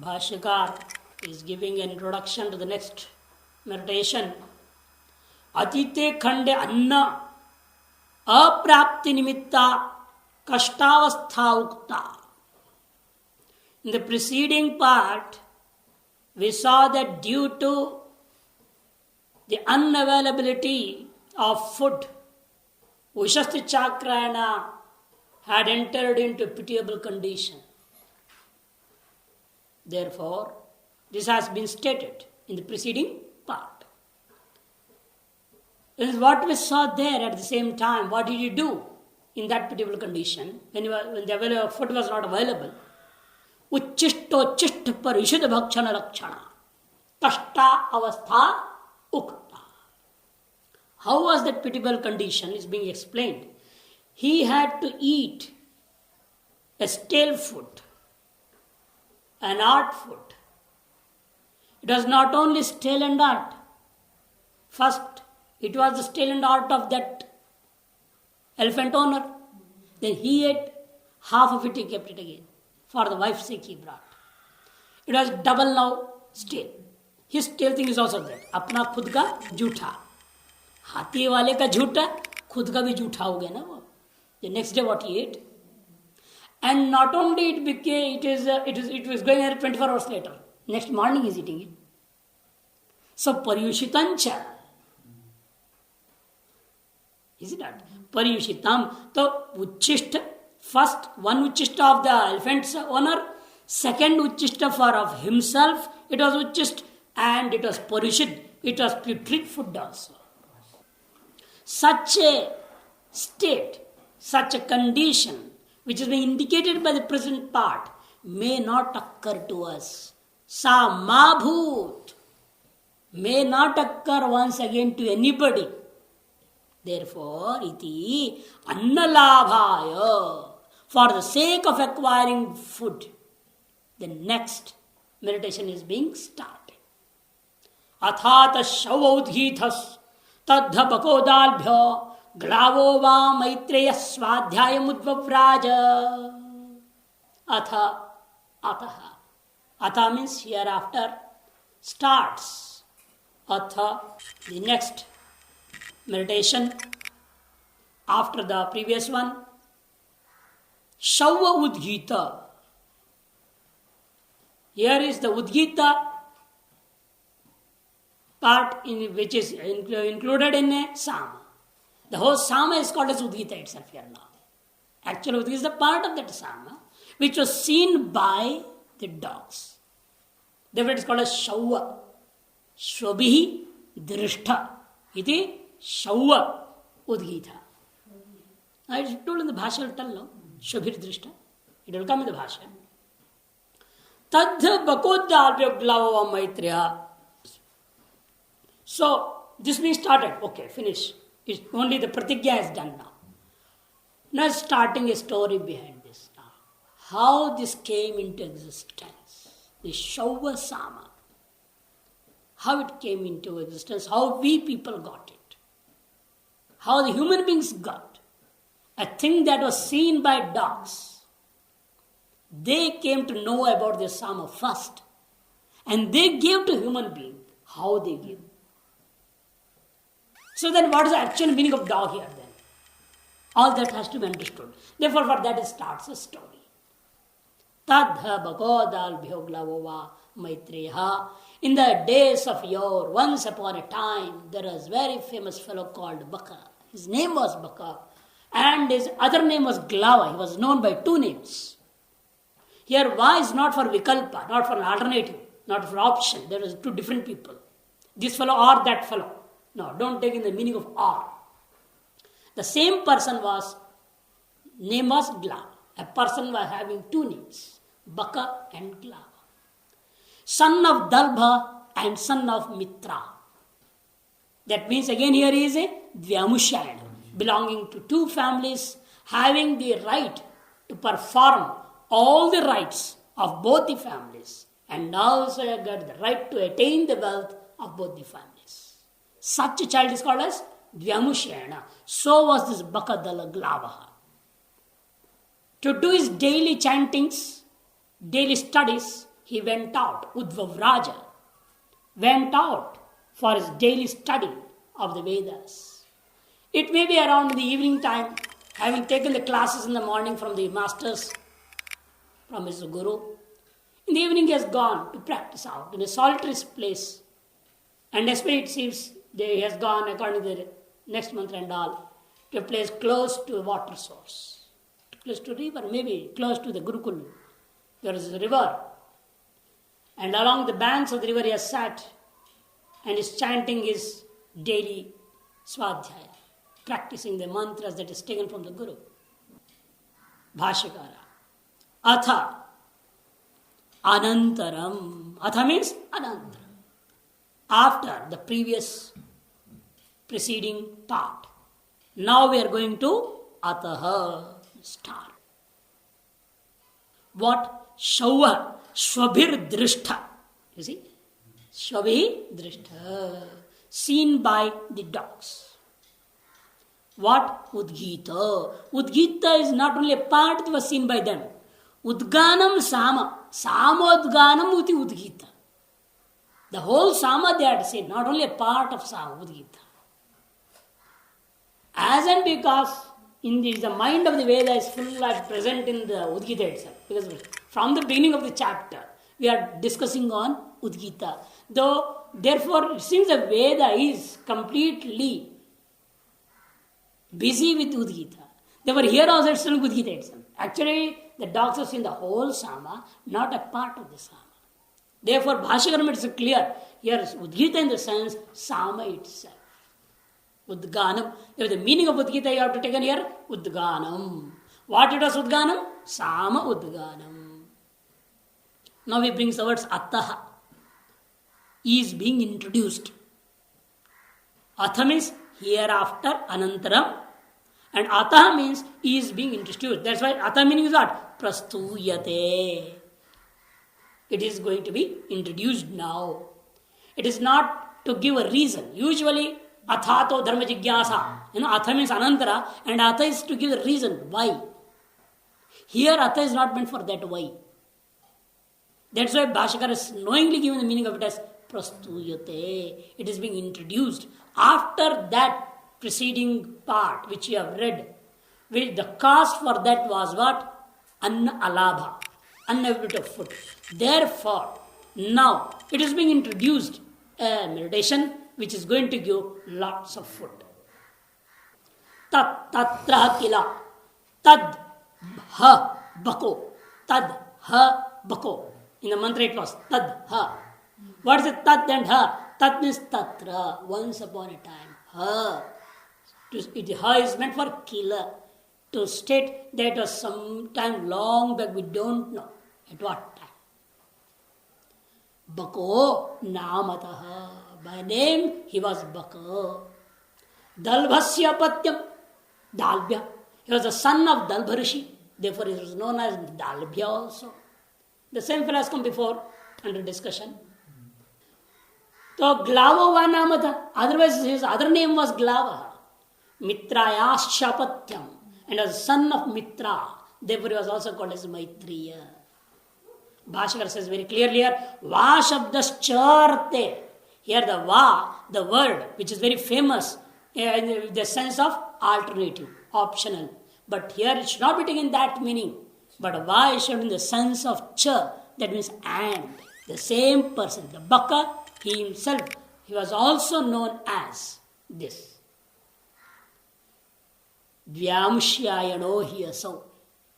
Bhashyakar is giving an introduction to the next meditation. Atite khande anna aprapti nimitta kashtavastha ukta. In the preceding part, we saw that due to the unavailability of food, Ushasti Chakrayana had entered into a pitiable condition. Therefore, this has been stated in the preceding part. This is what we saw there at the same time. What did you do in that pitiable condition when the food was not available? Uchishto chishta par ishuddha bhakshana lakshana kashta avastha ukta. How was that pitiable condition is being explained. He had to eat a stale food, an art food. It was not only stale and art. First, it was the stale and art of that elephant owner. Then he ate half of it, he kept it again. For the wife's sake he brought. It was double now stale. His stale thing is also that. अपना खुद का झूठा. हाथी वाले का झूठा, खुद का भी झूठा हो गया ना वो. The next day what he ate. And not only it was going ahead 24 hours later. Next morning he is eating it. So paryushitancha. Is it not? Paryushitam. So uchishta. First, one uchishta of the elephant's owner. Second uchishta for of himself. It was uchist and it was paryushit. It was putrid food also. Such a state, such a condition, which is being indicated by the present part, may not occur to us. Sa ma bhoot may not occur once again to anybody. Therefore, iti annalabhaya, for the sake of acquiring food, the next meditation is being started. Athata shavaudhithas tadha bakodalbhya glavo va maitreya swadhyayam udvavraja. Atha means hereafter starts. Atha, the next meditation after the previous one. Shava Udgita. Here is the Udgita part which is included in a Sama. The whole Sama is called as Udgita itself here now. Actually, Udgita is the part of that Sama which was seen by the dogs. Therefore, it is called as Shava. Shobhihi Drishta. Iti Shava Udgita. I told in the Bhasha, I will tell now. Shobhir Drishta. It will come in the Bhasha. Tadha Bakodalbhya Glava Maitreya. So, this means started. Okay, finish. It's only the pratigya is done now. Now starting a story behind this now. How this came into existence. The Shava Sama. How it came into existence. How we people got it. How the human beings got. A thing that was seen by dogs. They came to know about the Sama first. And they gave to human being. How they give. So then what is the actual meaning of dog here then? All that has to be understood. Therefore for that it starts a story. Tadha bakodal bhyoglavova maitreha. In the days of yore, once upon a time, there was a very famous fellow called Baka. His name was Baka. And his other name was Glava. He was known by two names. Here Va is not for Vikalpa, not for an alternative, not for option. There is two different people. This fellow or that fellow. No, don't take in the meaning of or. The same person name was Glava. A person was having two names, Baka and Glava. Son of Dalbha and son of Mitra. That means again here is a Dvyamushayana, belonging to two families, having the right to perform all the rights of both the families, and also got the right to attain the wealth of both the families. Such a child is called as Dvyamushayana. So was this Bakadala Glavaha. To do his daily chantings, daily studies, he went out, Udvavraja, went out for his daily study of the Vedas. It may be around the evening time, having taken the classes in the morning from the masters, from his guru. In the evening, he has gone to practice out in a solitary place. And especially it seems that he has gone, according to the next mantra and all, to a place close to a water source, close to a river, maybe close to the Gurukul. There is a river. And along the banks of the river he has sat and is chanting his daily swadhyaya, practicing the mantras that is taken from the Guru. Bhashyakara. Atha Anantaram. Atha means Anantaram. After the previous preceding part. Now we are going to Ataha, start. What? Shauva, Shwabhir Drishta. You see? Shwabhi Drishta. Seen by the dogs. What? Udgita. Udgita is not only a part that was seen by them. Udganam Sama. Samodganam uti Udgita. The whole Sama they had seen, not only a part of Sama, Udgita. As and because in the mind of the Veda is full and present in the Udgita itself. Because from the beginning of the chapter, we are discussing on Udgita. Though, therefore, since the Veda is completely busy with Udgita, therefore here also it's still Udgita itself. Actually, the dogs have seen the whole Sama, not a part of the Sama. Therefore, Bhashyakara makes it clear, here is Udgita in the sense, Sama itself. Udganam. The meaning of Udgita you have to take in here, Udganam. What it was Udganam? Sama Udganam. Now we bring the words Ataha. Is being introduced. Atha means hereafter, Anantaram. And Ataha means is being introduced. That's why Atha meaning is what? Prastuyate. It is going to be introduced now. It is not to give a reason. Usually, Athato dharma jigyasa. Atha means Anantara, and Atha is to give the reason why. Here, Atha is not meant for that why. That's why Bhashyakara is knowingly given the meaning of it as Prastuyate. It is being introduced. After that preceding part which you have read, which the cause for that was what? Anna alabha. Anna bit of food. Therefore, now it is being introduced a meditation which is going to give lots of food. Tat tatra kila. Tad ha bako. Tad ha bako. In the mantra it was tad ha. What is it? Tad and ha. Tad means tatra. Once upon a time. Ha. Ha is meant for killer. To state that was some time long back, we don't know at what time. Bako namataha. By name, he was Baka. Dalbhasya patyam. Dalbhya. He was the son of Dalbha Rishi. Therefore, he was known as Dalbhya also. The same fellow has come before under discussion. So, Glava namata. Otherwise, his other name was Glava. Mitrayascha patyam. And as son of Mitra. Therefore, he was also called as Maitriya. Bhashyakara says very clearly here, Va shabdascharte. Here the va, the word, which is very famous in the sense of alternative, optional. But here it should not be taken that meaning. But va is shown in the sense of cha, that means and. The same person, the Baka, he himself, he was also known as this. Vyamshyayano he asau.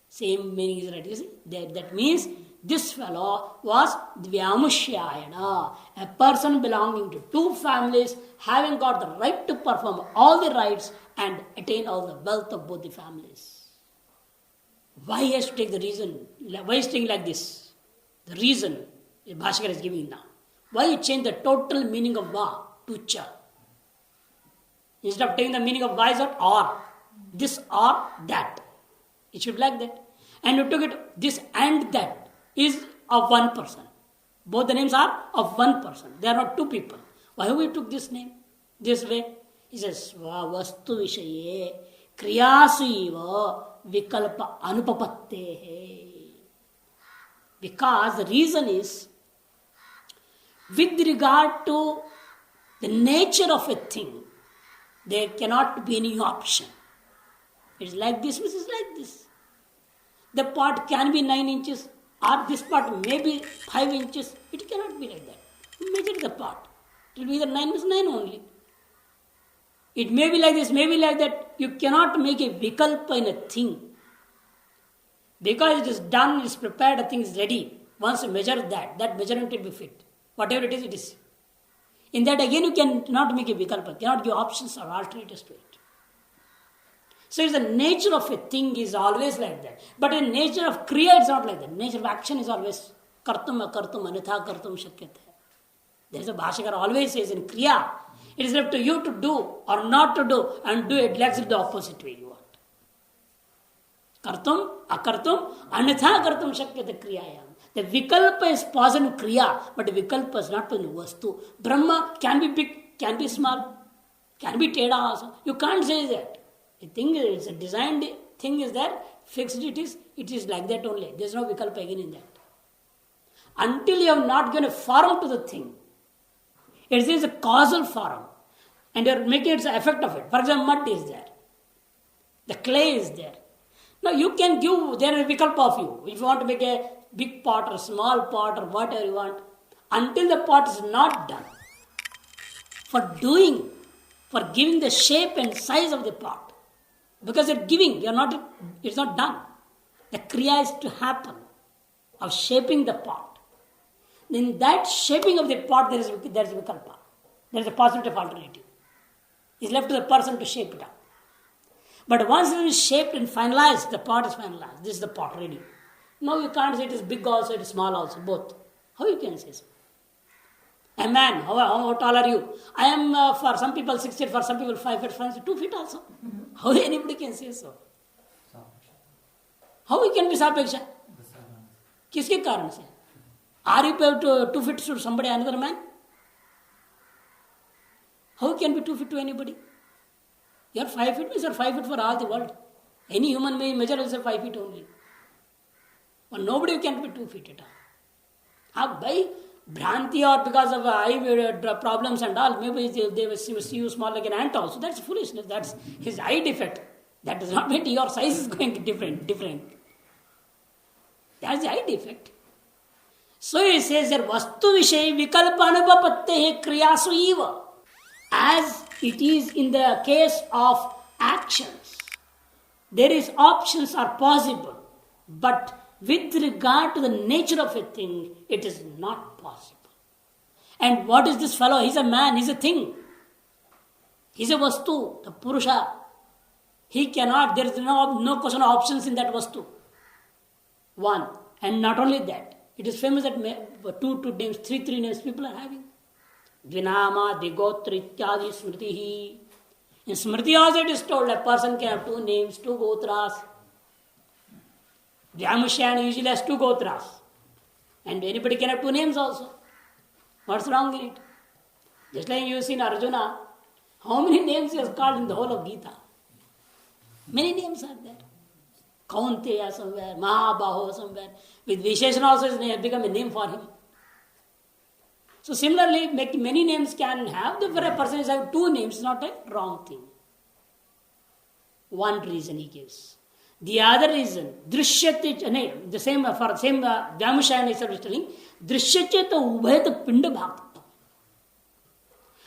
Same meaning is right. You see? That means this fellow was Dvyamushyayana, a person belonging to two families, having got the right to perform all the rites and attain all the wealth of both the families. Why he has to take the reason? Why is taking like this? The reason Bhashyakara is giving now. Why he changed the total meaning of va to cha? Instead of taking the meaning of va is what? Or. This or that. It should be like that. And you took it, this and that is of one person. Both the names are of one person. They are not two people. Why we took this name this way? He says, Vastu Vishaye Kriyasu Vikalpa Anupapatte. Because the reason is, with regard to the nature of a thing, there cannot be any option. It is like this, which is like this. The pot can be 9 inches, or this pot may be 5 inches. It cannot be like that. Measure the pot. It will be either 9 is 9 only. It may be like this, may be like that. You cannot make a vikalpa in a thing. Because it is done, it is prepared, a thing is ready. Once you measure that measurement will be fit. Whatever it is, it is. In that again you cannot make a vikalpa, cannot give options or alternatives to it. So the nature of a thing is always like that. But in nature of kriya, it's not like that. Nature of action is always kartum akartum anitha kartum shakyate. There is a Bhashakara always says in kriya, it is left to you to do or not to do, and do exactly the opposite way you want. Kartum akartum anitha kartum shakyate kriyayam. The vikalpa is possible in kriya, but the vikalpa is not in vastu. Brahma can be big, can be small, can be teda also. You can't say that. The thing is, a designed thing is there, fixed it is like that only. There is no vikalpa again in that. Until you have not given a form to the thing, it is a causal form, and you are making it the effect of it. For example, mud is there, the clay is there. Now you can give there a vikalpa of you. If you want to make a big pot or small pot or whatever you want, until the pot is not done, for doing, for giving the shape and size of the pot, because you're giving, it's not done. The kriya is to happen of shaping the pot. In that shaping of the pot, there is vikalpa. There is a possibility of alternative. It's left to the person to shape it up. But once it is shaped and finalized, the pot is finalized. This is the pot ready. Now you can't say it is big also, it is small also, both. How you can say so? A man, how tall are you? I am for some people 6 feet, for some people 5 feet, for some 2 feet also. How anybody can say so? How you can be sapeksha? Kiske karan se? Are you able to 2 feet to somebody, another man? How can be 2 feet to anybody? You are 5 feet, means you are 5 feet for all the world. Any human may measure himself 5 feet only. But nobody can be 2 feet at all. By Bhranti or because of eye problems and all, maybe they will see you small like an ant also. That's foolishness. That's his eye defect. That does not mean your size is going to different. That's the eye defect. So he says that Vastu Vishay Vikalpa Anupapatte Kriyasu Eva. As it is in the case of actions, there is options are possible, but with regard to the nature of a thing, it is not possible. And what is this fellow? He's a man, he's a thing. He's a vastu, the Purusha. He cannot, there is no question of options in that vastu. One. And not only that, it is famous that two names, three names people are having. Dvinama, Digotra, Ityadi, Smritihi. In Smriti also it is told a person can have 2 names, 2 gotras. Vyamushyan usually has 2 gotras. And anybody can have 2 names also. What's wrong in it? Just like you see in Arjuna, how many names he has called in the whole of Gita? Many names are there. Kaunteya somewhere, Mahabaho somewhere. With Visheshan also has become a name for him. So similarly, many names can have, for a person is have 2 names, is not a wrong thing. One reason he gives. The other reason, Drishyate, the same Vyamushayana is telling, Drishyate Ubhayata Pinda Bhakta.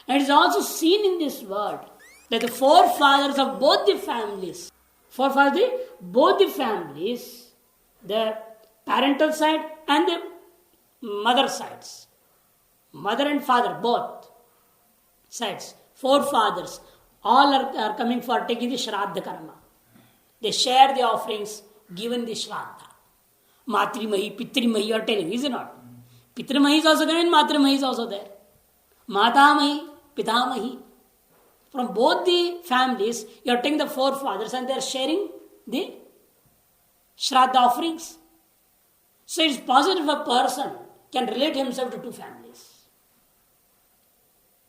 And it is also seen in this word that the forefathers of both the families, the parental side and the mother sides, mother and father, both sides, forefathers, all are coming for taking the Shraddha Karma. They share the offerings given the Shraddha. Matrimahi, Pitrimahi, you are telling, is it not? Pitrimahi is also there and Matrimahi is also there. Matamahi, Pitamahi. From both the families, you are taking the forefathers and they are sharing the Shraddha offerings. So it is possible if a person can relate himself to 2 families.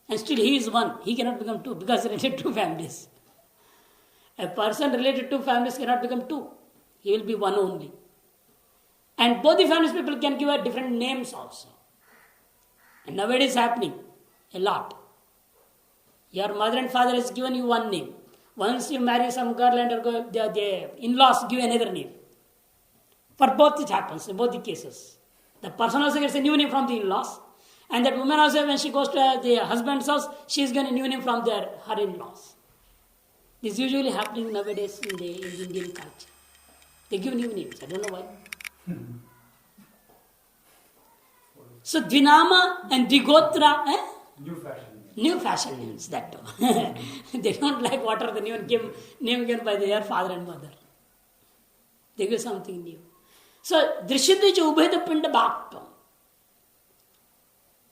And still he is one. He cannot become 2 because he related 2 families. A person related to 2 families cannot become 2. He will be one only. And both the families people can give a different names also. And nowadays happening a lot. Your mother and father has given you one name. Once you marry some girl and the in-laws give another name. For both it happens, in both the cases. The person also gets a new name from the in-laws. And that woman also, when she goes to the husband's house, she is getting a new name from her in-laws. This is usually happening nowadays in the Indian culture. They give new names. I don't know why. So Dvinama and Digotra, new fashion names, that too. They don't like what are the name given by their father and mother. They give something new. So Drishyate Ubheda Pinda Bhaktam.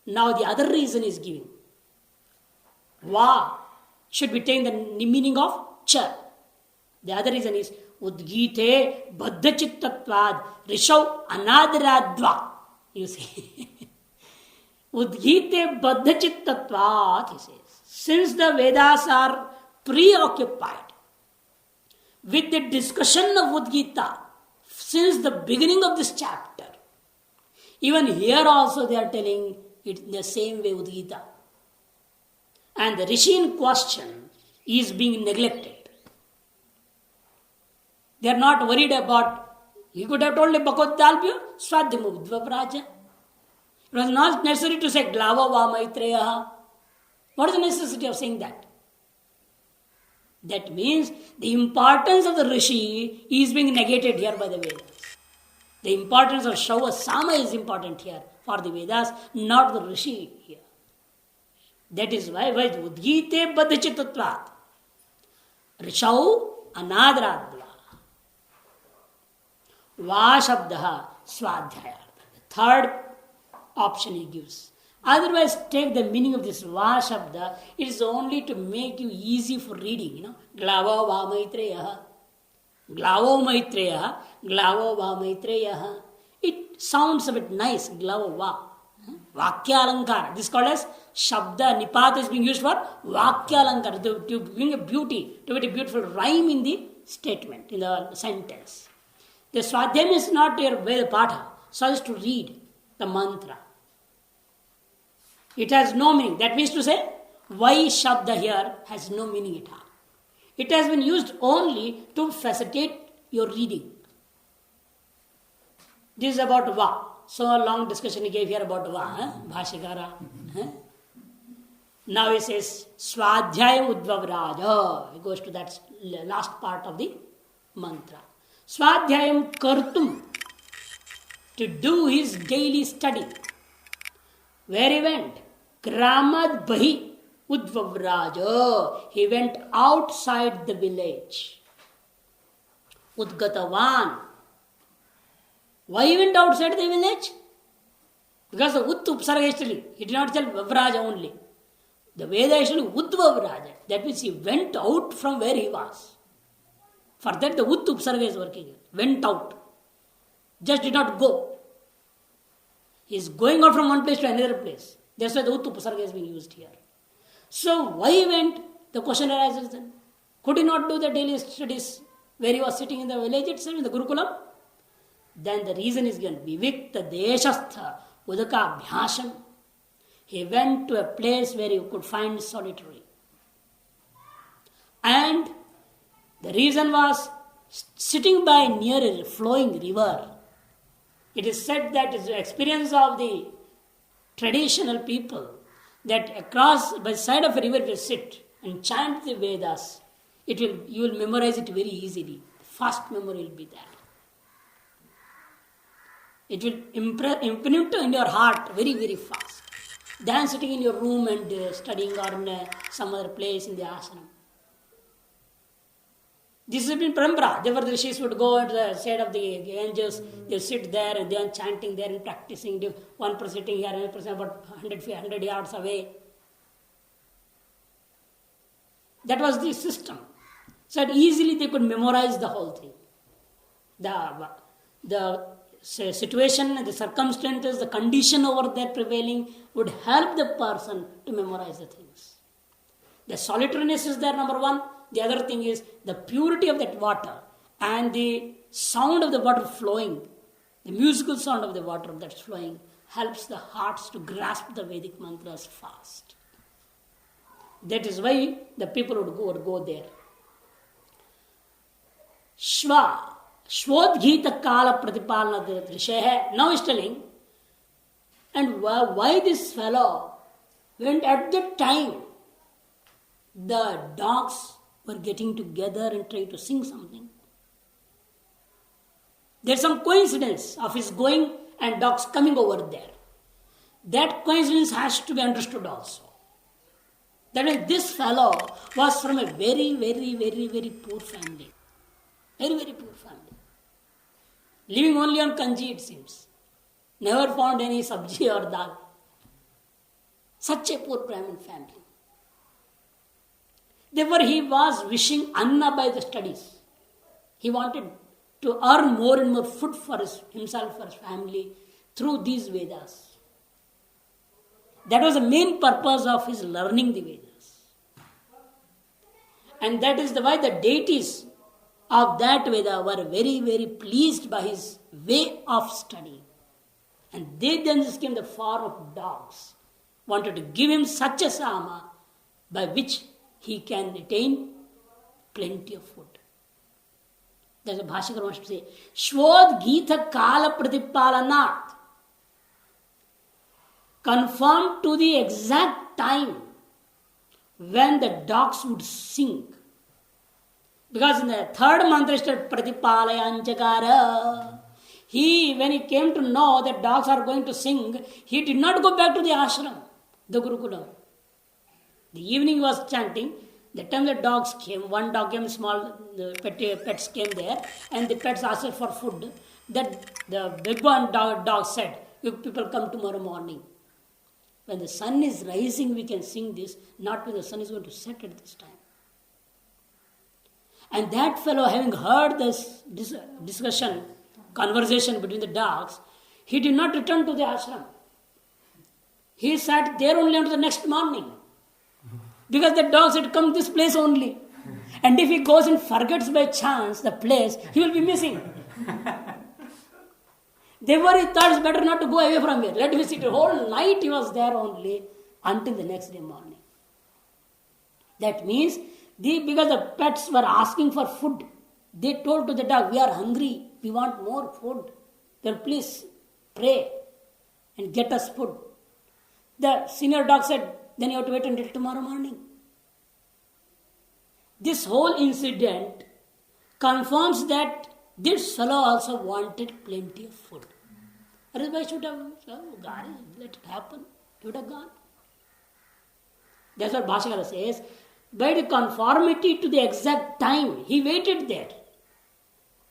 Now the other reason is giving. Va should be taken the meaning of cha. The other reason is Udgite Baddhachittatvad Rishav Anadiradva. You see. Udgite Baddhachittatvad, he says. Since the Vedas are preoccupied with the discussion of Udgita since the beginning of this chapter, even here also they are telling it in the same way Udgita. And the Rishi in question is being neglected. They are not worried about, he could have told Bhagavad Dalbhya, Swadhyam Udvavraja. It was not necessary to say Glava Va Maitreya. What is the necessity of saying that? That means the importance of the Rishi is being negated here by the Vedas. The importance of Shauva Sama is important here for the Vedas, not the Rishi here. That is why Udgite Baddhachittatvat Rishau Anadradva Va Shabdaha Swadhyaya. The third option he gives. Otherwise, take the meaning of this Va Shabda, it is only to make you easy for reading. Glavo Va Maitreya. Glavo Maitreya. Glavo Va Maitreya. It sounds a bit nice, Glavo Va. Vakyalankara. This is called as Shabda. Nipat is being used for Vakyalankara. To bring a beauty, to get a beautiful rhyme in the statement, in the sentence. The Swadhyam is not your Veda Patha, so as to read the mantra. It has no meaning. That means to say, why Shabda here has no meaning at all. It has been used only to facilitate your reading. This is about Va. So a long discussion he gave here about Va, Bhashikara. Now he says, Swadhyayam Udvavraja. He goes to that last part of the mantra. Swadhyayam Kartum. To do his daily study. Where he went? Gramad Bahi Udvavraja. He went outside the village. Udgatavan. Why he went outside the village? Because the Ut Upsarga is telling. He did not tell Vavraja only. The Veda is telling Udvavraja. That means he went out from where he was. For that the Ut Upsarga is working. Went out. Just did not go. He is going out from one place to another place. That's why the Ut Upsarga is being used here. So why he went? The question arises then. Could he not do the daily studies where he was sitting in the village itself, in the Gurukulam? Then the reason is given. Vivikta Deshastha Udaka Bhyasham. He went to a place where he could find solitary. And the reason was sitting by near a flowing river. It is said that it's the experience of the traditional people that across by the side of a river will sit and chant the Vedas. You will memorize it very easily. Fast memory will be there. It will imprint in your heart very, very fast. Than sitting in your room and studying or in some other place in the ashram. This has been parampara. Therefore the rishis would go at the side of the angels, they sit there and they are chanting there and practicing. One person sitting here, another person about 100 yards away. That was the system. So that easily they could memorize the whole thing. The situation, the circumstances, the condition over there prevailing would help the person to memorize the things. The solitariness is there, number one. The other thing is the purity of that water and the sound of the water flowing. The musical sound of the water that's flowing helps the hearts to grasp the Vedic mantras fast. That is why the people would go there. Shvodgita Kala Pratipalana Drishehe. Now he's telling, and why this fellow, when at that time the dogs were getting together and trying to sing something. There's some coincidence of his going and dogs coming over there. That coincidence has to be understood also. That is, this fellow was from a very, very, very, very poor family. Very, very poor family. Living only on kanji, it seems. Never found any sabji or dal. Such a poor Brahmin family. Therefore, he was wishing Anna by the studies. He wanted to earn more and more food for himself, for his family, through these Vedas. That was the main purpose of his learning the Vedas. And that is why the deities of that Veda were very, very pleased by his way of study. And they then just came in the form of dogs. Wanted to give him such a sama by which he can attain plenty of food. That's what Bhashikar wants to say. Shvod Gita Kala Pratipalanat. Conform to the exact time when the dogs would sing. Because in the third mantra, Pratipalayanchakara, when he came to know that dogs are going to sing, he did not go back to the ashram, the Gurukulam. The evening he was chanting. The time the dogs came, one dog came, small pets came there, and the pets asked for food. That the big one dog said, "You people come tomorrow morning. When the sun is rising, we can sing this, not when the sun is going to set at this time." And that fellow, having heard this conversation between the dogs, he did not return to the ashram. He sat there only until the next morning. Because the dogs had come to this place only. And if he goes and forgets by chance the place, he will be missing. Therefore he thought it's better not to go away from here. Let me sit. The whole night he was there only until the next day morning. That means, because the pets were asking for food, they told to the dog, "We are hungry, we want more food. Then please pray and get us food." The senior dog said, "Then you have to wait until tomorrow morning." This whole incident confirms that this fellow also wanted plenty of food. Otherwise, should have gone, let it happen. He would have gone. That's what Bhashikara says. By the conformity to the exact time, he waited there.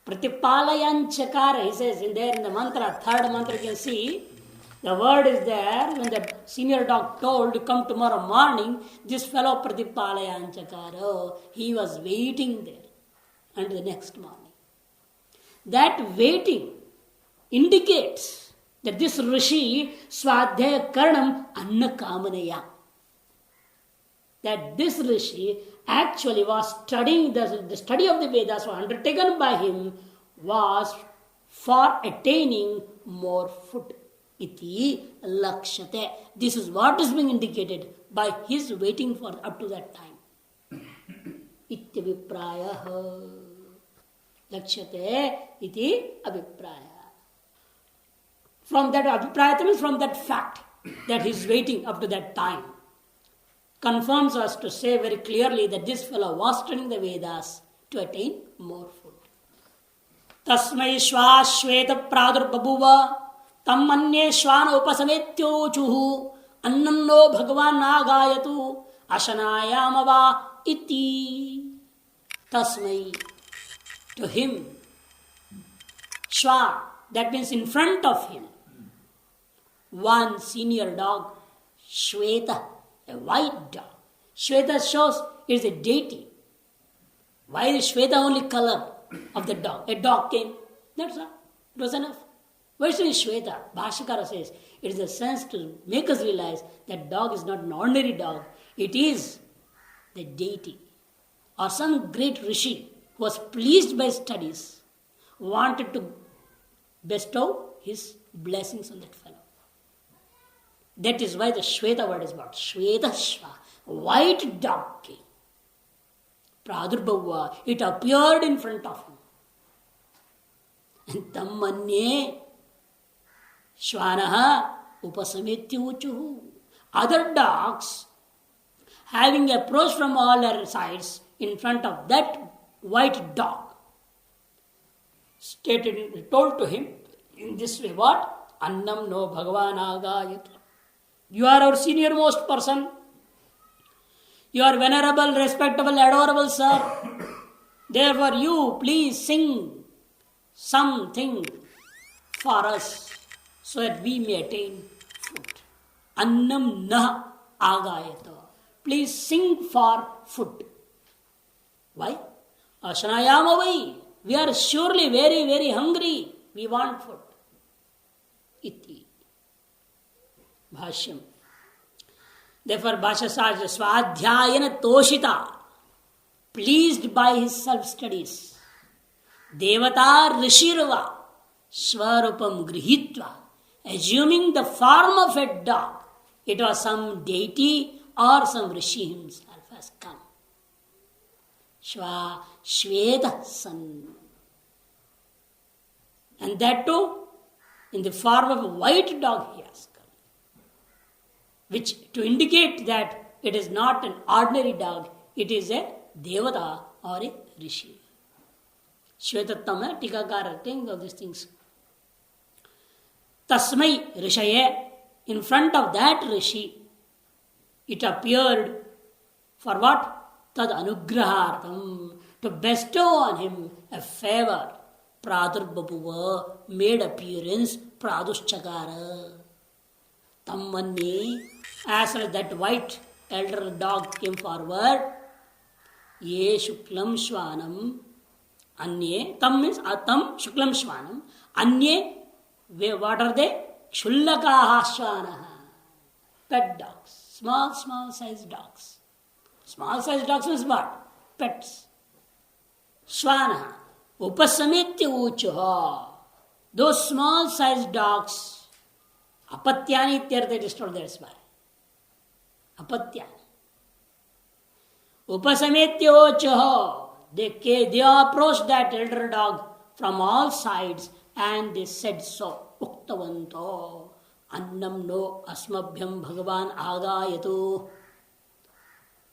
Pratipalayanchakara, he says in the mantra, third mantra you can see, the word is there. When the senior dog told to come tomorrow morning, this fellow Pratipalayanchakara, he was waiting there until the next morning. That waiting indicates that this Rishi Swadhyaya Karanam Anna Kamanaya. That this Rishi actually was studying, the study of the Vedas was undertaken by him was for attaining more food. Iti lakshate. This is what is being indicated by his waiting for up to that time. Iti vipraya. Lakshate iti avipraya. From that avipraya means from that fact that he is waiting up to that time, confirms us to say very clearly that this fellow was studying the Vedas to attain more food. Tasmai shvashveta pradur babuva tam manye shvana upasametyochuhu annanno bhagavan nagayatu ashanayamava iti. Tasmai, to him, shva, that means in front of him, one senior dog, Shweta, a white dog. Shweta shows it is a deity. Why is Shweta only color of the dog? A dog came, that's all. It was enough. Why is it Shweta? Bhashikara says it is a sense to make us realize that dog is not an ordinary dog. It is the deity or some great rishi who was pleased by studies, wanted to bestow his blessings on that fellow. That is why the Shweta word is brought. Shweta Shva, white dog came. Pradurbhava, it appeared in front of him. And tammanye Shvanaha upasamityu. Other dogs, having approached from all their sides in front of that white dog, told to him in this way, what? Annam no Bhagavan agayata. You are our senior most person. You are venerable, respectable, adorable, sir. Therefore, you please sing something for us so that we may attain food. Annam na agayata. Please sing for food. Why? Ashanayamavai. We are surely very, very hungry. We want food. Iti. Bhashyam. Therefore, Bhashya says, Swadhyayana Toshita, pleased by his self-studies. Devata Rishirva, Swarupam Grihitva, assuming the form of a dog. It was some deity or some Rishi himself has come. Shveta San. And that too, in the form of a white dog he has come. Which to indicate that it is not an ordinary dog, it is a devata or a rishi. Shvetattam, Tikakara, think of these things. Tasmai Rishaye, in front of that rishi, it appeared for what? Tad anugrahartam, to bestow on him a favor. Pradurbhabuva, made appearance, Pradushchakara. Tammanye, as well as that white elder dog came forward, ye shuklam shvanam, anye, tam means atam shuklam shvanam, anye, what are they? Shullakaha shvanaha, pet dogs, small sized dogs. Small sized dogs is what? Pets. Shvanaha, upasamitya uchuha, those small sized dogs. Apatyani ityartha, it is told, that's why. Apatyani. Upasametyochaha. They approached that elder dog from all sides and they said so. Uktavanto. Annam no asmabhyam bhagavan agayatu.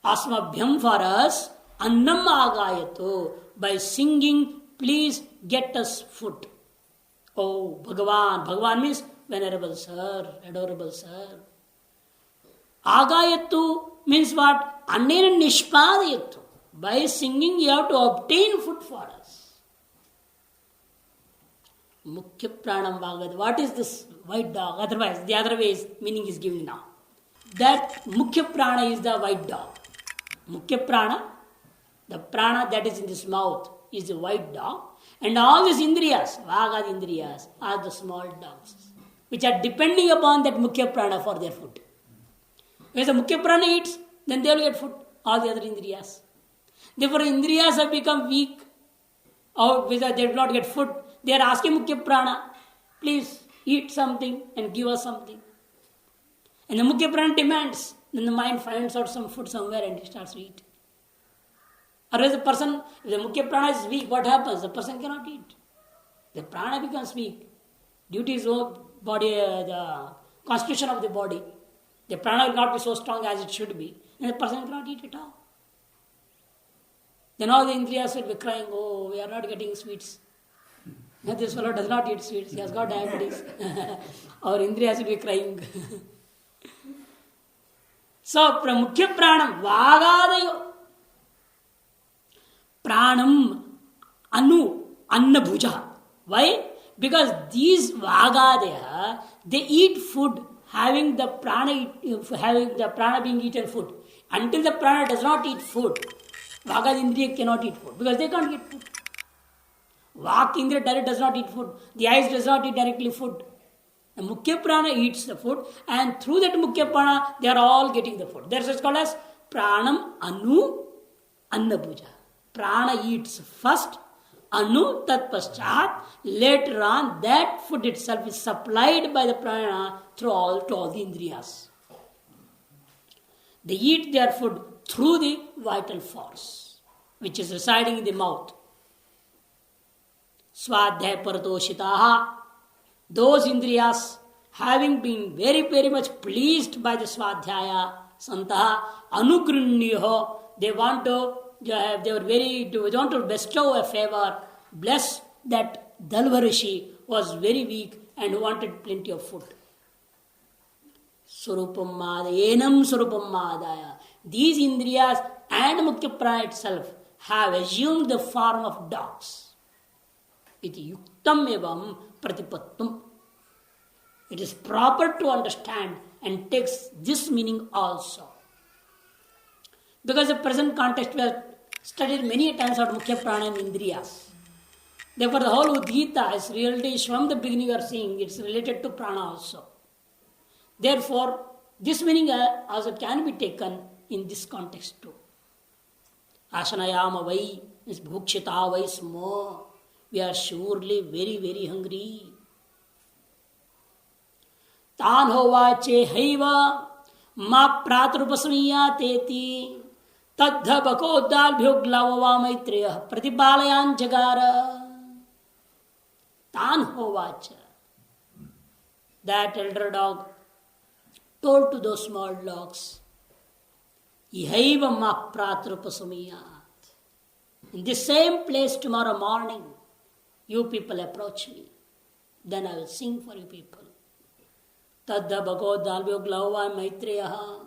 Asmabhyam for us. Annam agayatu. By singing, please get us food. Oh, Bhagavan. Bhagavan means venerable sir, adorable sir. Agayatu means what? Annena nishpadayatu. By singing you have to obtain food for us. Mukhya pranam bhagavad. What is this white dog? Otherwise, the other way is, meaning is given now. That mukhya prana is the white dog. Mukhya prana, the prana that is in this mouth, is the white dog. And all these indriyas, vagad indriyas, are the small dogs, which are depending upon that mukhya prana for their food. When the mukhya prana eats, then they will get food, all the other indriyas. Therefore, indriyas have become weak, or because they will not get food. They are asking mukhya prana, please eat something and give us something. And the mukhya prana demands, then the mind finds out some food somewhere and he starts to eat. Otherwise, the person, if the mukhya prana is weak, what happens? The person cannot eat. The prana becomes weak due to his own body, the constitution of the body. The prana will not be so strong as it should be, and the person cannot eat at all. Then all the indriyas will be crying, oh, we are not getting sweets. And this fellow does not eat sweets, he has got diabetes. Our indriyas will be crying. So, mukhya pranam, vagadayo. Pranam anu annabhuja. Why? Because these vagadaya, they eat food having the prana being eaten food. Until the prana does not eat food, vagad indriya cannot eat food because they can't get food. Vak indriya direct does not eat food. The eyes does not eat directly food. The mukhya prana eats the food, and through that mukhya prana, they are all getting the food. That's what's called as pranam anu annabhuja. Prana eats first, Anu tat paschat, later on, that food itself is supplied by the prana to all the indriyas. They eat their food through the vital force, which is residing in the mouth. Swadhyaya paratoshitaha. Those indriyas, having been very, very much pleased by the swadhyaya, santaha, anugrinyaho, they want to bestow a favor, bless that Dalvarishi was very weak and wanted plenty of food. Surupam enam surupam madaya. These indriyas and Mukhya Prana itself have assumed the form of dogs. Iti yuktam evam pratipattum. It is proper to understand and takes this meaning also. Because the present context we have studied many times about Mukhya Prana and Indriyas. Therefore, the whole Udgita is really from the beginning we are seeing it's related to prana also. Therefore, this meaning also can be taken in this context too. Ashanayama vai is bhukshita vai smo. We are surely very, very hungry. Tan hovache haiva ma pratrupasmiya teti tadha bakodal bhyoglavava maitreya pratipalayan jagara. Tan hovacha. That elder dog told to those small dogs, Ihaiva ma pratrupasumiyat. In this same place tomorrow morning, you people approach me. Then I will sing for you people. Tadha bhagodalvyoglavava maitreya.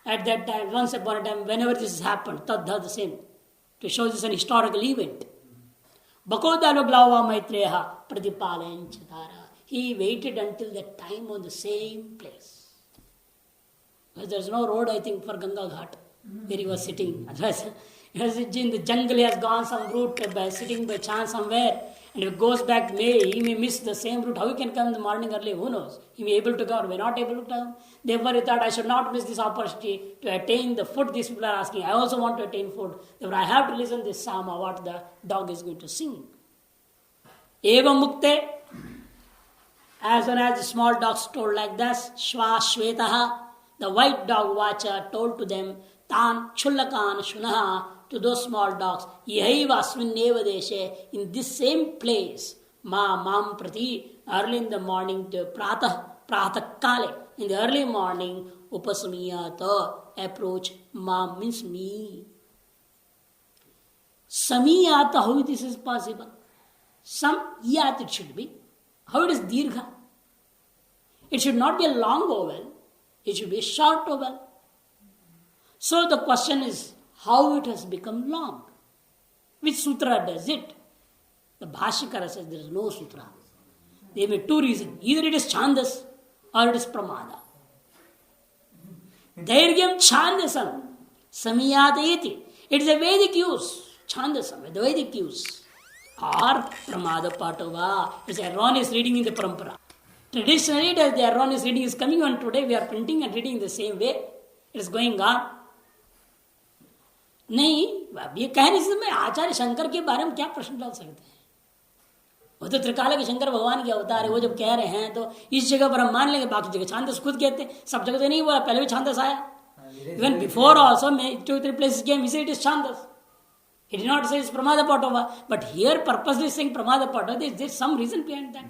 At that time, once upon a time, whenever this happened, tadha the same, to show this an historical event. Bhagodalvyoglavava maitreya pratipalayan chatara. He waited until that time on the same place. Because there is no road, I think, for Ganga Ghat, where he was sitting. Otherwise, in the jungle, he has gone some route by sitting by chance somewhere. And if he goes back, he may miss the same route. How he can come in the morning early, who knows? He may be able to come or may not able to come. Therefore, he thought, I should not miss this opportunity to attain the food these people are asking. I also want to attain food. Therefore, I have to listen to this sama, what the dog is going to sing. Eva mukte. As soon as the small dogs told like this, Shva Shvetaha, the white dog watcher told to them, Tan Chullakan Shunaha, to those small dogs, Yahaiva Asminneva Deshe, in this same place, Mam Prati, early in the morning, to Pratah Kale, in the early morning, Upasamiyata, approach, Mam means me. Samiyata, how this is possible? Some yat it should be. How it is dirgha? It should not be a long vowel. It should be a short vowel. So the question is, how it has become long? Which sutra does it? The Bhashyakara says there is no sutra. There may be two reasons. Either it is Chandas or it is Pramada. Dairgyam Chandasam Samiyatayati. It is a Vedic use. Chandasam, the Vedic use. Or Pramada Patava. It's erroneous reading in the Parampara. Traditionally, the erroneous reading is coming on today. We are printing and reading the same way. It is going on. नहीं, अब ये कह नहीं सकते आचार्य शंकर के बारे में क्या प्रश्न डाल सकते हैं. वो तो त्रिकाल के शंकर भगवान के अवतार है. वो जब कह रहे हैं तो इस जगह पर हम मान लेंगे, बाकी जगह छांदस खुद कहते हैं. सब जगह तो नहीं हुआ, पहले भी छांदस आया. Even before also, 2-3 places came, he said it is Chandas. He did not say it's Pramada Patava. But here purposely saying Pramada Patava, there is some reason behind that.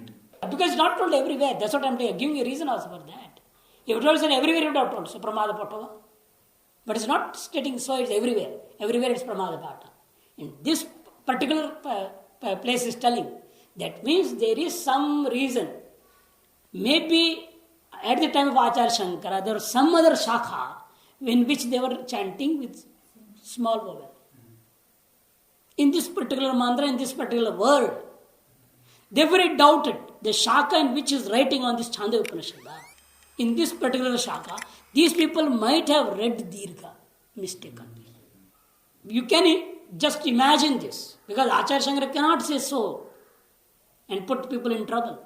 Because it's not told everywhere. That's what I'm giving you a reason also for that. If it was everywhere, you would have told, so Pramada Patava. But it's not stating so, it's everywhere. Everywhere it's Pramada Patava. In this particular place is telling, that means there is some reason. Maybe at the time of Acharya Shankara, there was some other shakha in which they were chanting with small vowel. In this particular mantra, in this particular word. Therefore, he doubted the shaka in which is writing on this Chandogya Upanishad. In this particular shaka, these people might have read Dirgha mistakenly. You can just imagine this, because Acharya Shankara cannot say so and put people in trouble.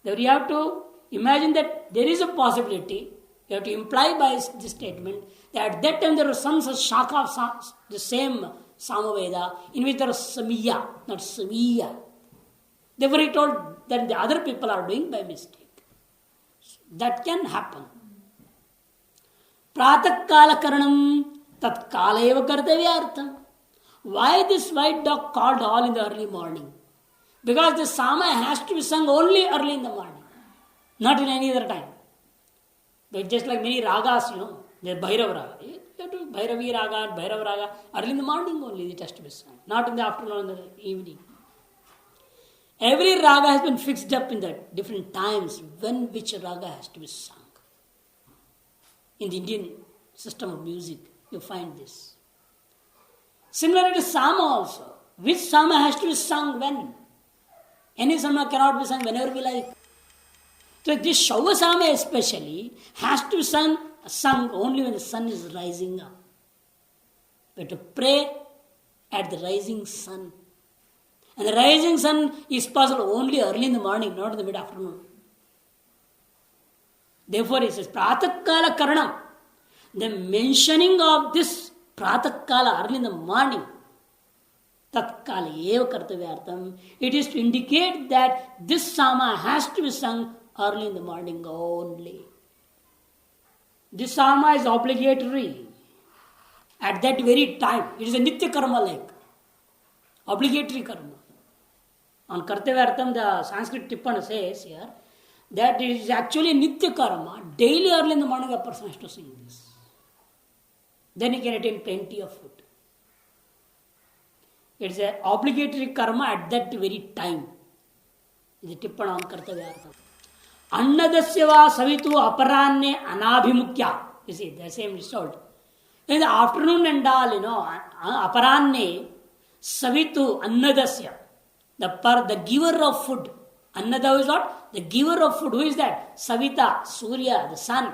Therefore, you have to imagine that there is a possibility, you have to imply by this statement, that at that time there was some such shaka of the same Samaveda, in which there is Samiya, not Samiya. Therefore he told that the other people are doing by mistake. That can happen. Pratak Kala Karanam Tat Kala Eva Kartavyartham. Why this white dog called all in the early morning? Because the Sama has to be sung only early in the morning, not in any other time. But just like many ragas, the Bhairav Raga. You have to Bhairavi Raga, Bhairav Raga, early in the morning only it has to be sung, not in the afternoon or in the evening. Every raga has been fixed up in the different times when which raga has to be sung. In the Indian system of music, you find this. Similarly to Sama also. Which Sama has to be sung when? Any Sama cannot be sung whenever we like. So this Shauva Sama especially has to be sung only when the sun is rising up. We have to pray at the rising sun. And the rising sun is possible only early in the morning, not in the mid-afternoon. Therefore it says, Pratakala Karanam. The mentioning of this Pratakala early in the morning, Tatkala Eva Kartavyartham, it is to indicate that this Sama has to be sung early in the morning only. This Sama is obligatory at that very time. It is a Nitya Karma like. Obligatory Karma. On Kartavyartham, the Sanskrit Tippana says here that it is actually a Nitya Karma. Daily early in the morning a person has to sing this. Then he can attain plenty of food. It is an obligatory karma at that very time. It is a Tippana on Kartavyartham. Annadasya va savitu aparanne anabhimukya. You see, the same is told. In the afternoon and all, aparanne savitu annadasya. The giver of food. Annada is what? The giver of food. Who is that? Savita, Surya, the sun.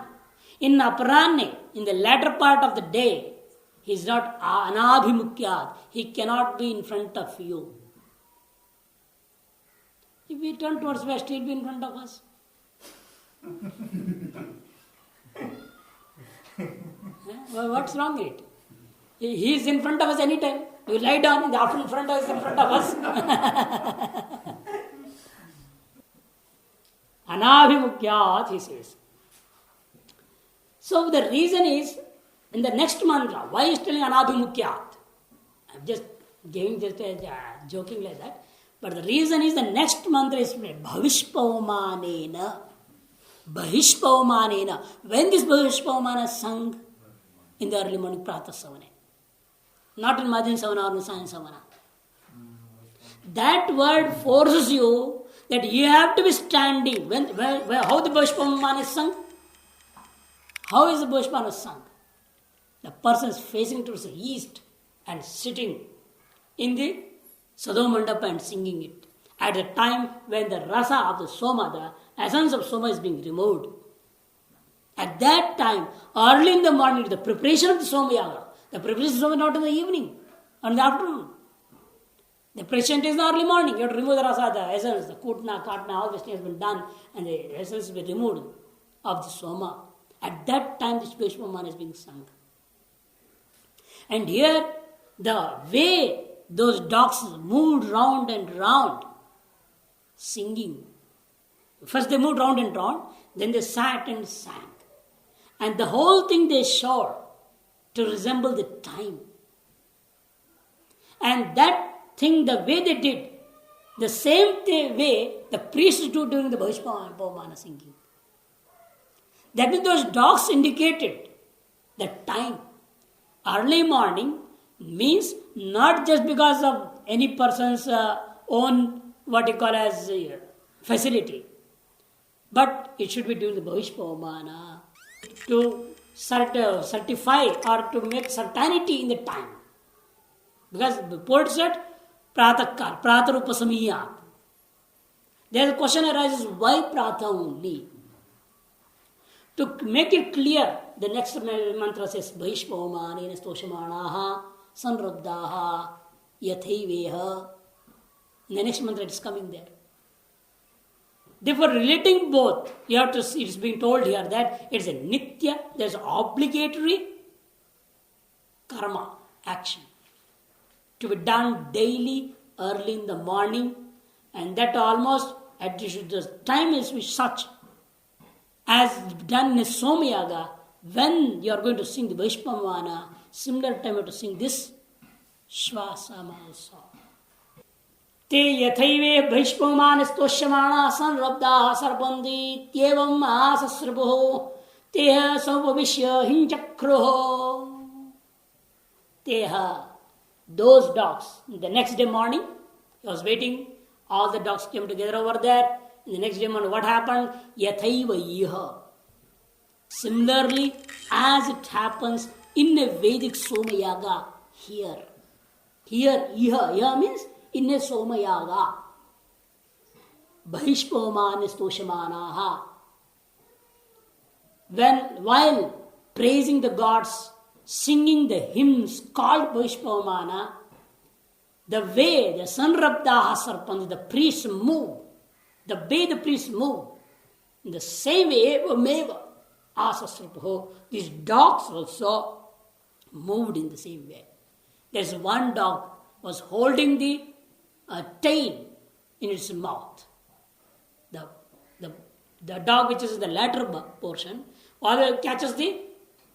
In aparanne, in the latter part of the day, he is not anabhimukyat. He cannot be in front of you. If we turn towards west, he will be in front of us. What's wrong with it? He is in front of us anytime. You lie down in the afternoon, in front of us, in front of us. Anabhimukyat, he says. So the reason is, in the next mantra, why is telling Anabhimukyat? I'm just giving just joking like that. But the reason is the next mantra is Bhavishpaumanena. Bhavishpaumanena. When this Bhavishpaumana is sung? In the early morning Pratha Savane. Not in Madhyan Savana or Nusayan Savana. That word forces you that you have to be standing. How the Bhavishpaumana is sung? How is the Bhavishpaumana sung? The person is facing towards the east and sitting in the Sadhu-mandapa and singing it. At the time when the rasa of the Soma, the essence of Soma is being removed. At that time, early in the morning, the preparation of the Soma Yaga. The preparation of Soma not in the evening or in the afternoon. The preparation is in the early morning. You have to remove the rasa, the essence, the kutna, katna, all this thing has been done and the essence will be removed of the Soma. At that time, this Bhavishpauman is being sung. And here, the way those dogs moved round and round, singing. First they moved round and round, then they sat and sang. And the whole thing they showed to resemble the time. And that thing, the way they did, the same way the priests do during the Bhavishpavamana singing. That means those dogs indicated the time. Early morning means not just because of any person's own what you call as facility, but it should be during the Bhavishpavamana to certify or to make certainty in the time. Because the poet said, Pratakar, Pratarupa Samiyat. There a question arises, why Pratha only? To make it clear, the next mantra says, Bhavishpavamanena stoshamanaha sanruddhaha yathaiveha. In the next mantra it is coming there. Therefore, relating both, you have to see, it is being told here that it is a nitya, there is obligatory karma, action. to be done daily, early in the morning, and that almost at the time is such as done in Somayaga. When you are going to sing the Vaishpavamana, similar time you have to sing this Shvasam also. Te yathaive Vaishpavamana stoshямana sanrabda sarpandi tyevam asasraboho teha savavishya hinchakroho. Teha, those dogs. The next day morning, he was waiting. All the dogs came together over there. In the next day morning, what happened? Yathaiva iha. Similarly, as it happens in a Vedic Somayaga here. Here, iha means in a Somayaga. Bhishpavamana stoshamanaha. While praising the gods, singing the hymns called Vaishpavamana, the way the Sanrabdaha Sarpans, the priests move, the way the priests move, in the same way, Evameva Asasrapaho, these dogs also moved in the same way. There's one dog was holding the tail in its mouth. The dog which is in the latter portion, catches the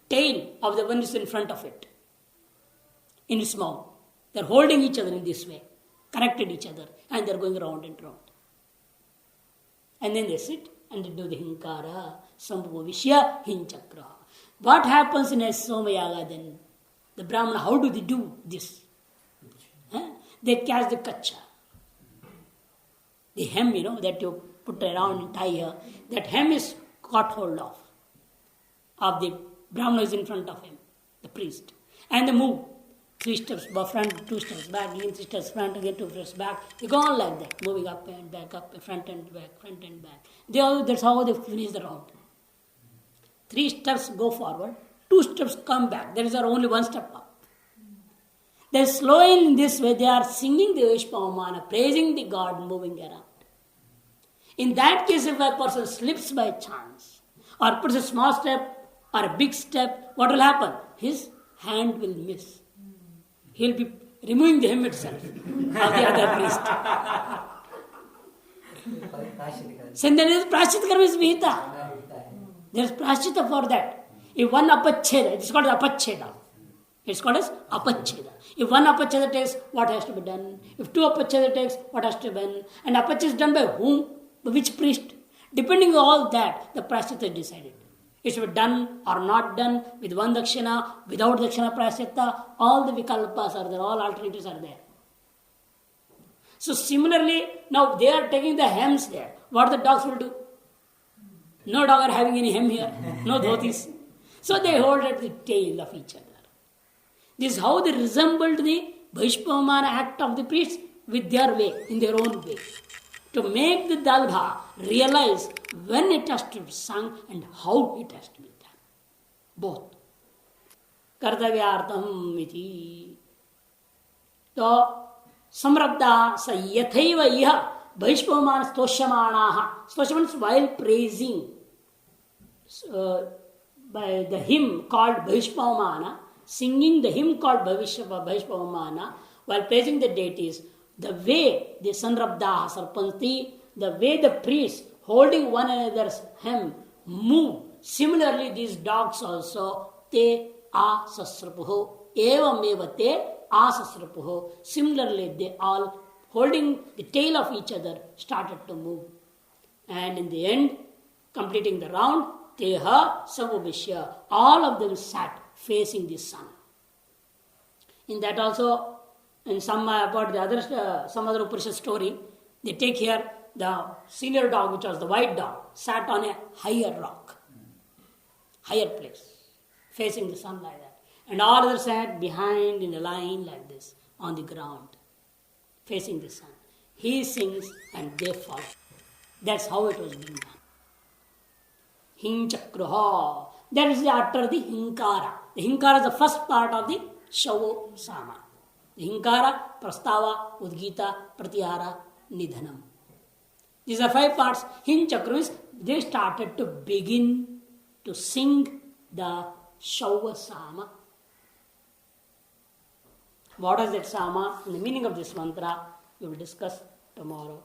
tail of the one is in front of it, in its mouth. They're holding each other in this way, connected each other, and they're going round and round. And then they sit and they do the hinkara, sambhavishya hinchakra. What happens in a Somayaga then? The Brahmana, how do they do this? They catch the kacha. The hem, that you put around and tie here, that hem is caught hold of the Brahmana is in front of him, the priest. And they move 3 steps front, 2 steps back, again 3 steps front, again 2 steps back. They go on like that, moving up and back, front and back, front and back. That's how they finish the round. 3 steps go forward, 2 steps come back. There is only 1 step up. They're slow in this way. They are singing the Vaishpavamana, praising the God, moving around. In that case, if a person slips by chance, or puts a small step or a big step, what will happen? His hand will miss. He'll be removing the hem itself of the other priest. So then there is prashchita karma is vihita. There is prashchita for that. If one apachcheda, it's called apachcheda. It's called as apachcheda. If one apachcheda takes, what has to be done? If 2 apachcheda takes, what has to be done? And apachcheda is done by whom? By which priest? Depending on all that, the prashchita is decided. It should be done or not done, with 1 dakshina, without dakshina prashchita. All the vikalpas are there, all alternatives are there. So similarly, now they are taking the hems there. What the dogs will do? No dog are having any hem here, no dhotis. So they hold at the tail of each other. This is how they resembled the Vaishpavamana act of the priests with their way, in their own way. To make the dalbha realize when it has to be sung and how it has to be done. Both. Kartavyartam iti. So, samrabda sa yathaiva iha Vaishpavamana stoshyamanaha. Stoshyamana is while praising by the hymn called Vaishpavamana, singing the hymn called Vaishpavamana, while praising the deities, the way the Sanrabdaha Sarpanti, the way the priests holding one another's hem move, similarly these dogs also, te asasrapuho, evameva te asasrapuho, similarly they all holding the tail of each other started to move. And in the end, completing the round, teha savavishya, all of them sat facing the sun. In that also, in some about the other, some other Upanishad story, they take here the senior dog, which was the white dog, sat on a higher rock, higher place, facing the sun like that. And all others sat behind in a line like this, on the ground, facing the sun. He sings and they follow. That's how it was being done. Hinchakruha. That is after the hinkara. The hinkara is the first part of the Shavo Sama. The hinkara, prastava, udgita, pratyahara, nidhanam. These are 5 parts. Hinchakru is they started to begin to sing the Shava Sama. What is that Sama and the meaning of this mantra, we will discuss tomorrow.